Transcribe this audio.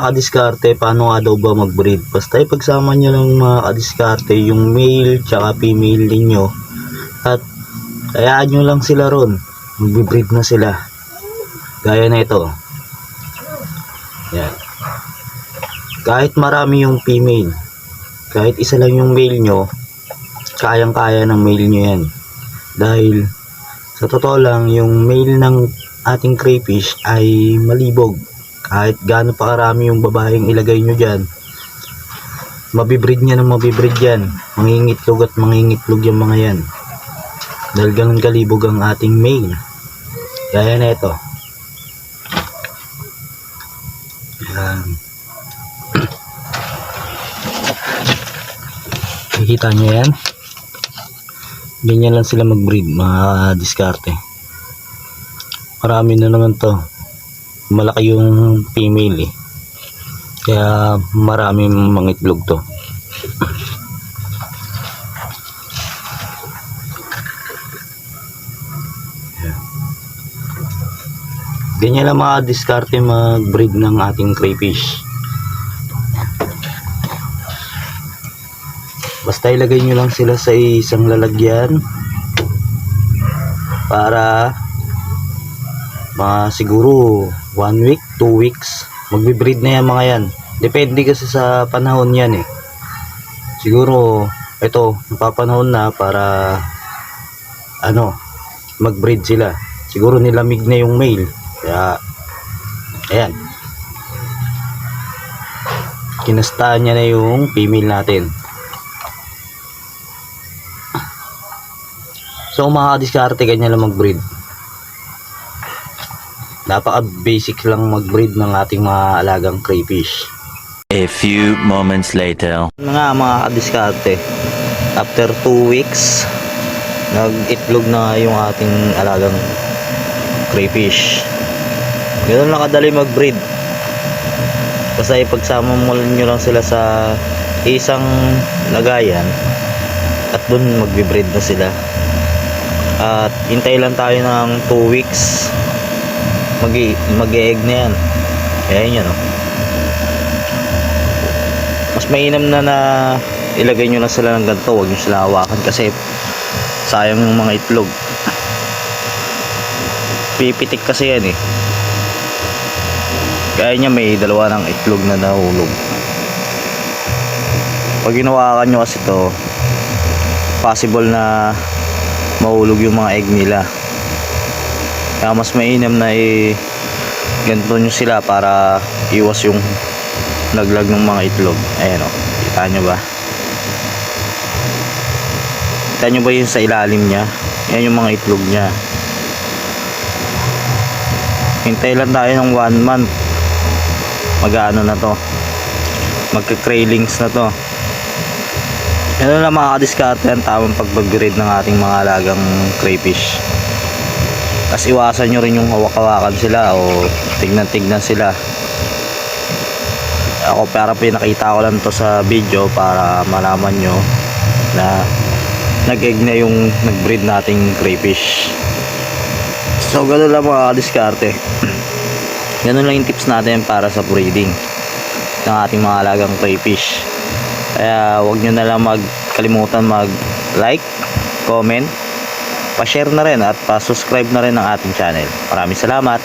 mga kadiskarte, paano nga daw ba mag-breed? Basta ipagsama nyo lang mga kadiskarte yung male tsaka female ninyo at hayaan nyo lang sila ron, mag-breed na sila gaya na ito. Yan. Kahit marami yung female, kahit isa lang yung male nyo, kayang kaya ng male nyo yan. Dahil sa totoo lang, yung male ng ating crayfish ay malibog. Kahit gaano pa karami yung babaeng ilagay nyo dyan, mabibreed nya ng mabibreed yan. Mangingitlog at mangingitlog yung mga yan. Dahil ganun kalibog ang ating male. Gaya na ito. Yan. Nakikita nyo yan? Ganyan lang sila mag-breed, mga diskarte. Marami na naman to. Malaki yung female eh. Kaya maraming mangitlog to. Ganyan lang mga diskarte mag-breed ng ating crayfish. Basta ilagay nyo lang sila sa isang lalagyan para siguro 1 week, 2 weeks magbe-breed na yan mga yan. Depende kasi sa panahon yan eh. Siguro ito napapanahon na para mag-breed sila. Siguro nilamig na yung male. Kaya ayan, kinastaan niya na yung female natin. So mga diskarte, ganyan lang mag-breed. Napaka basic lang mag-breed ng ating mga alagang crayfish. A few moments later. Mga diskarte, after 2 weeks nag-itlog na yung ating alagang crayfish. Ganun lang kadali mag-breed. Basta ipagsama mo nyo lang sila sa isang lagayan at dun magbe-breed na sila. At hintay lang tayo ng 2 weeks, mag-e-egg na yan. Ayan yan oh. Mas mainam na ilagay nyo lang sila ng ganito. Huwag nyo sila hawakan kasi sayang yung mga itlog. Pipitik kasi yan eh. Kaya niya may dalawa ng itlog na nahulog. Pag ginawakan nyo kasi ito, possible na mahulog yung mga egg nila. Kaya mas mainam na ganito nyo sila para iwas yung laglag ng mga itlog. Ayan o, kita nyo ba? Kita nyo ba yung sa ilalim nya? Yan yung mga itlog nya. Hintay lang tayo ng 1 month, mag-ano na to, magka-craylings na to. Yan lang mga kadiskarte ang tamang pag-breed ng ating mga alagang crayfish. Tapos iwasan nyo rin yung hawak-hawakan sila o tignan-tignan sila. Ako para pinakita ko lang to sa video para malaman nyo na nag-egg na yung nag-breed nating crayfish. So gano'n lang mga kadiskarte. Gano'n lang yung tips natin para sa breeding ng ating mga alagang crayfish. Kaya huwag nyo na lang magkalimutan mag-like, comment, pa-share na rin at pa-subscribe na rin ng ating channel. Maraming salamat.